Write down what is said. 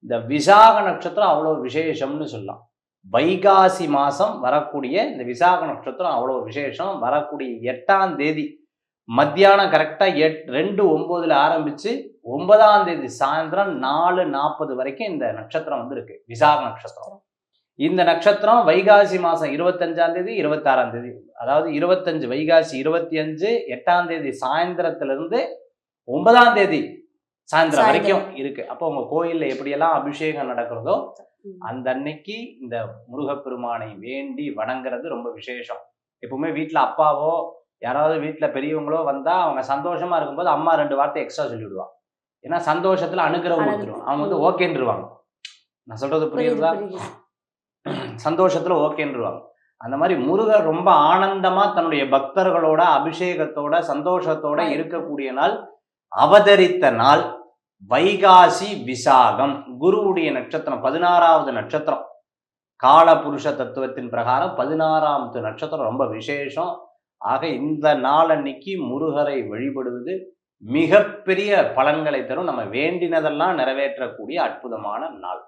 இந்த விசாக நட்சத்திரம் அவ்வளோ விசேஷம்னு சொல்லலாம். வைகாசி மாதம் வரக்கூடிய இந்த விசாக நட்சத்திரம் அவ்வளோ விசேஷம். வரக்கூடிய 8ஆம் தேதி மத்தியானம் கரெக்டாக 2:09 ஆரம்பித்து 9ஆம் தேதி சாயந்தரம் 4:40 வரைக்கும் இந்த நட்சத்திரம் வந்து இருக்கு, விசாக நட்சத்திரம். இந்த நட்சத்திரம் வைகாசி மாதம் 25ஆம் தேதி 26ஆம் தேதி, அதாவது 25 வைகாசி 25 8ஆம் தேதி சாயந்தரத்திலிருந்து 9ஆம் தேதி சாயந்தரம் வரைக்கும் இருக்கு. அப்போ உங்க கோயில்ல எப்படியெல்லாம் அபிஷேகம் நடக்கிறதோ அந்த அன்னைக்கு இந்த முருகப்பெருமானை வேண்டி வணங்குறது ரொம்ப விசேஷம். எப்பவுமே வீட்டில் அப்பாவோ யாராவது வீட்டில் பெரியவங்களோ வந்தா அவங்க சந்தோஷமா இருக்கும்போது அம்மா 2 வார்த்தை எக்ஸ்ட்ரா சொல்லிவிடுவாங்க. ஏன்னா சந்தோஷத்துல அனுகிரகம் கொடுத்துருவாங்க. அவங்க வந்து ஓகேன்றுவாங்க. நான் சொல்றது புரியுதா? சந்தோஷத்துல ஓகேன்றுவாங்க. அந்த மாதிரி முருகர் ரொம்ப ஆனந்தமா தன்னுடைய பக்தர்களோட அபிஷேகத்தோட சந்தோஷத்தோட இருக்கக்கூடிய நாள், அவதரித்த நாள் வைகாசி விசாகம். குருவுடைய நட்சத்திரம் 16வது நட்சத்திரம். காலபுருஷ தத்துவத்தின் பிரகாரம் 16வது நட்சத்திரம் ரொம்ப விசேஷம். ஆக இந்த நாளன்னைக்கு முருகரை வழிபடுவது மிகப்பெரிய பலன்களை தரும். நம்ம வேண்டினதெல்லாம் நிறைவேற்றக்கூடிய அற்புதமான நாள்.